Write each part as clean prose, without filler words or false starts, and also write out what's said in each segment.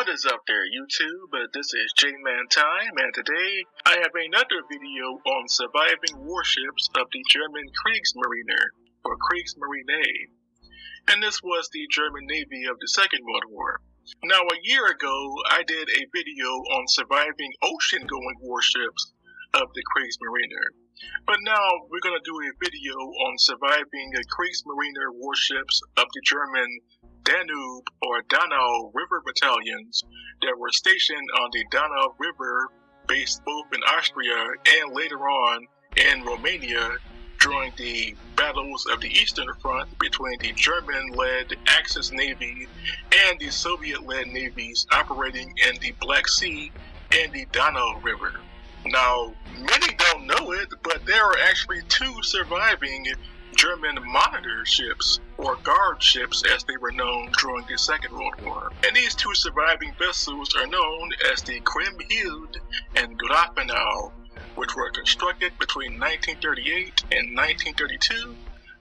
What is up there, YouTube? This is J-Man Time, and today I have another video on surviving warships of the German Kriegsmarine, or Kriegsmarine. And this was the German Navy of the Second World War. Now, a year ago, I did a video on surviving ocean-going warships of the Kriegsmarine. But now we're going to do a video on surviving Kriegsmarine warships of the German Danube or Donau River battalions that were stationed on the Donau River, based both in Austria and later on in Romania during the battles of the Eastern Front between the German-led Axis Navy and the Soviet-led navies operating in the Black Sea and the Donau River. Now, many don't know it, but there are actually two surviving German monitor ships, or guard ships as they were known during the Second World War. And these two surviving vessels are known as the Kriemhilde and Grafenau, which were constructed between 1938 and 1932.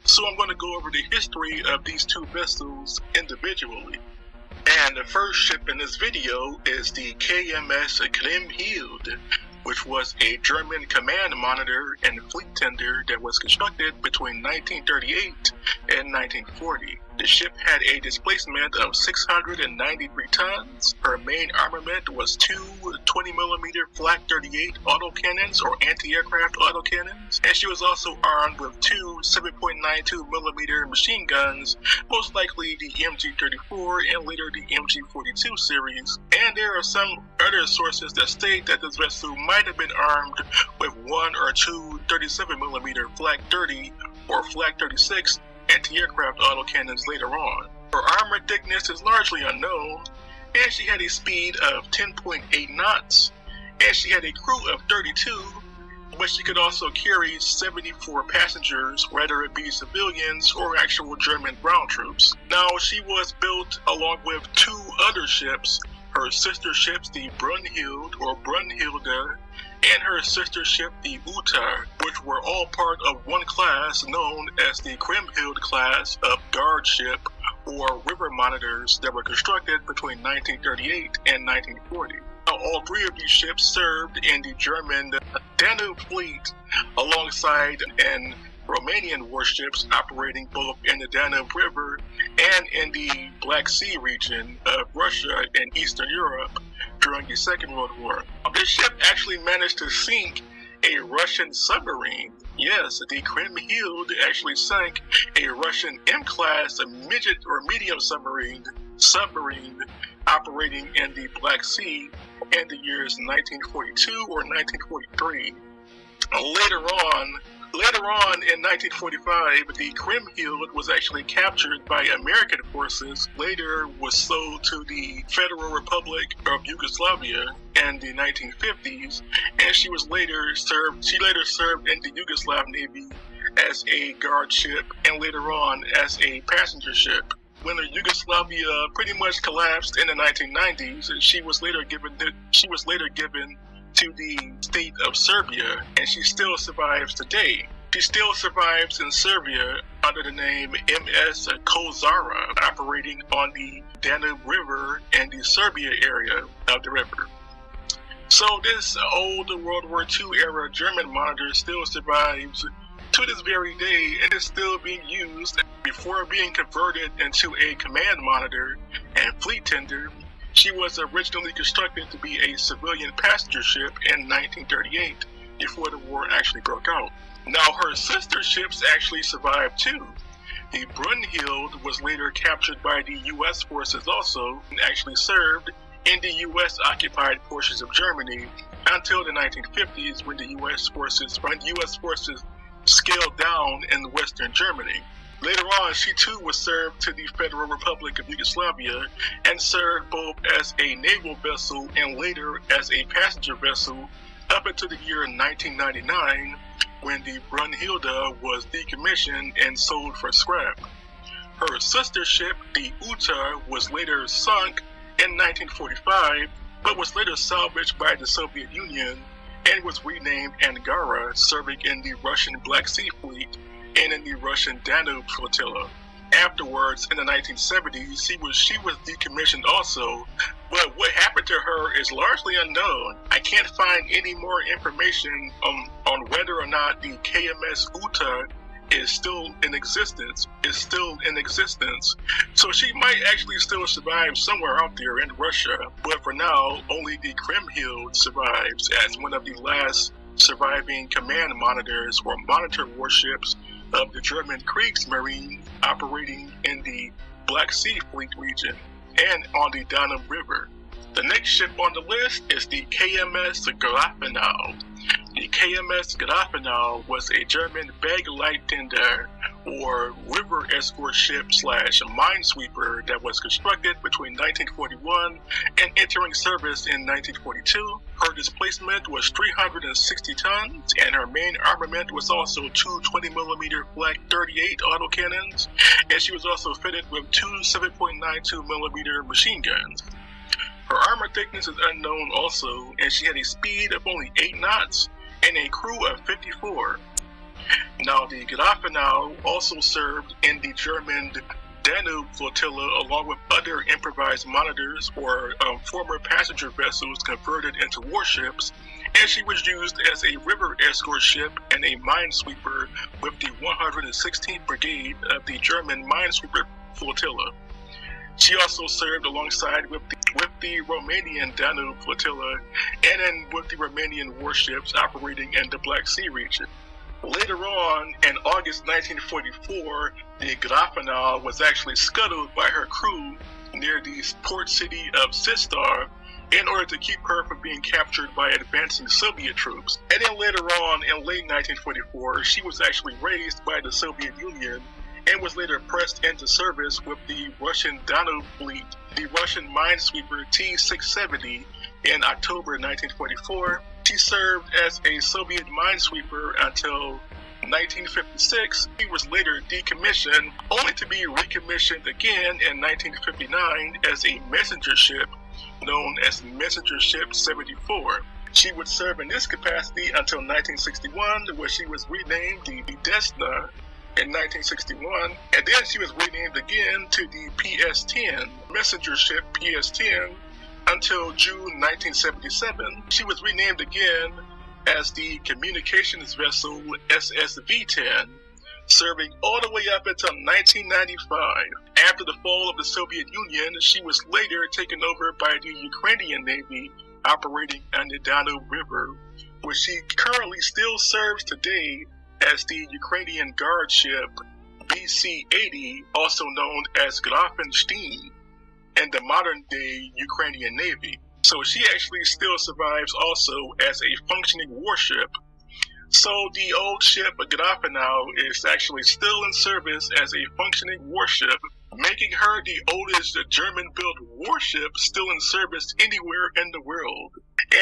So I'm going to go over the history of these two vessels individually. And the first ship in this video is the KMS Kriemhilde, which was a German command monitor and fleet tender that was constructed between 1938 and 1940. The ship had a displacement of 693 tons. Her main armament was two 20mm Flak 38 autocannons or anti-aircraft autocannons, and she was also armed with two 7.92mm machine guns, most likely the MG-34 and later the MG-42 series. And there are some other sources that state that this vessel might have been armed with one or two 37mm Flak 30 or Flak 36 anti-aircraft autocannons later on. Her armor thickness is largely unknown, and she had a speed of 10.8 knots, and she had a crew of 32, but she could also carry 74 passengers, whether it be civilians or actual German ground troops. Now, she was built along with two other ships, her sister ships, the Brunhild or Brunhilde, and her sister ship, the Uta, which were all part of one class known as the Kriemhilde class of guard ship or river monitors that were constructed between 1938 and 1940. Now, all three of these ships served in the German Danube fleet alongside and Romanian warships operating both in the Danube River and in the Black Sea region of Russia and Eastern Europe during the Second World War. This ship actually managed to sink a Russian submarine. Yes, the Kriemhilde actually sank a Russian M-class, a midget or medium submarine operating in the Black Sea in the years 1942 or 1943. Later on in 1945, the Kriemhilde was actually captured by American forces, later was sold to the Federal Republic of Yugoslavia in the 1950s, and she later served in the Yugoslav Navy as a guard ship and later on as a passenger ship. When Yugoslavia pretty much collapsed in the 1990s, she was later given to the state of Serbia, and she still survives today. She still survives in Serbia under the name MS Kozara, operating on the Danube River and the Serbia area of the river. So this old World War II era German monitor still survives to this very day and is still being used. Before being converted into a command monitor and fleet tender, she was originally constructed to be a civilian passenger ship in 1938, before the war actually broke out. Now, her sister ships actually survived too. The Brunhild was later captured by the U.S. forces also, and actually served in the U.S.-occupied portions of Germany until the 1950s when the U.S. forces scaled down in Western Germany. Later on, she too was served to the Federal Republic of Yugoslavia and served both as a naval vessel and later as a passenger vessel up until the year 1999 when the Brunhilde was decommissioned and sold for scrap. Her sister ship, the Uta, was later sunk in 1945 but was later salvaged by the Soviet Union and was renamed Angara, serving in the Russian Black Sea Fleet and in the Russian Danube Flotilla. Afterwards, in the 1970s, she was decommissioned also, but what her is largely unknown. I can't find any more information on whether or not the KMS Uta is still in existence. So she might actually still survive somewhere out there in Russia. But for now, only the Kriemhild survives as one of the last surviving command monitors or monitor warships of the German Kriegsmarine operating in the Black Sea Fleet region and on the Danube River. The next ship on the list is the KMS Galapagos. The KMS Galapagos was a German Bergleitender or river escort ship / minesweeper that was constructed between 1941 and entering service in 1942. Her displacement was 360 tons, and her main armament was also two 20mm Flak 38 autocannons, and she was also fitted with two 7.92mm machine guns. Her armor thickness is unknown also, and she had a speed of only 8 knots and a crew of 54. Now, the Galapagos also served in the German Danube Flotilla along with other improvised monitors or former passenger vessels converted into warships, and she was used as a river escort ship and a minesweeper with the 116th Brigade of the German Minesweeper Flotilla. She also served alongside with the Romanian Danube Flotilla and then with the Romanian warships operating in the Black Sea region. Later on, in August 1944, the Galapagos was actually scuttled by her crew near the port city of Sistar in order to keep her from being captured by advancing Soviet troops. And then later on, in late 1944, she was actually raised by the Soviet Union and was later pressed into service with the Russian Danube fleet, the Russian minesweeper T-670, in October 1944. She served as a Soviet minesweeper until 1956. She was later decommissioned, only to be recommissioned again in 1959 as a messenger ship known as Messenger Ship 74. She would serve in this capacity until 1961, where she was renamed the Desna in 1961, and then she was renamed again to the PS-10, Messenger Ship PS-10, until June 1977. She was renamed again as the Communications Vessel SSV-10, serving all the way up until 1995. After the fall of the Soviet Union, she was later taken over by the Ukrainian Navy operating on the Danube River, where she currently still serves today as the Ukrainian guard ship BC-80, also known as Grafenstein, in the modern-day Ukrainian Navy. So she actually still survives also as a functioning warship. So the old ship Galapagos is actually still in service as a functioning warship, making her the oldest German-built warship still in service anywhere in the world.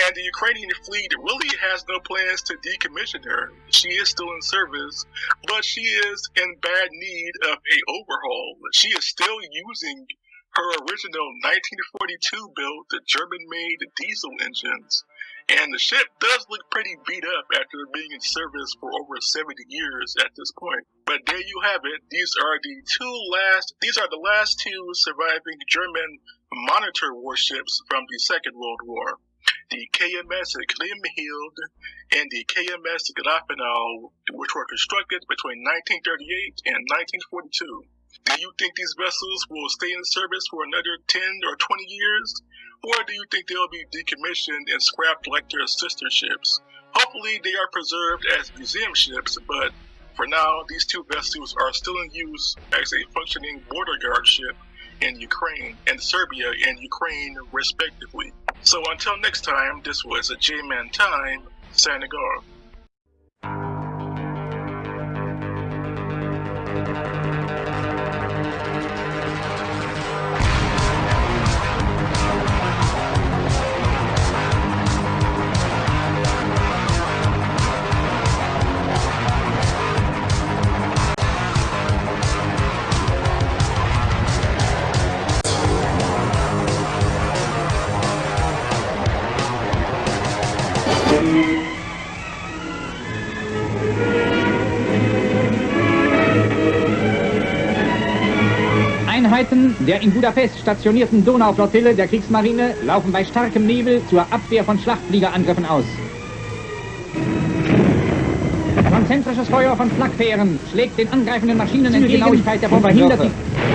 And the Ukrainian fleet really has no plans to decommission her. She is still in service, but she is in bad need of an overhaul. She is still using her original 1942 built German-made diesel engines. And the ship does look pretty beat up after being in service for over 70 years at this point. But there you have it. These are the last two surviving German monitor warships from the Second World War. The KMS Kriemhild and the KMS Galapagos, which were constructed between 1938 and 1942. Do you think these vessels will stay in service for another 10 or 20 years? Or do you think they'll be decommissioned and scrapped like their sister ships? Hopefully they are preserved as museum ships, but for now, these two vessels are still in use as a functioning border guard ship in Ukraine and Serbia and Ukraine, respectively. So until next time, this was a J-Man Time, signing off. Einheiten der in Budapest stationierten Donauflottille der Kriegsmarine laufen bei starkem Nebel zur Abwehr von Schlachtfliegerangriffen aus. Konzentrisches Feuer von Flakfähren schlägt den angreifenden Maschinen entgegen. Genauigkeit der Bomben verhindert die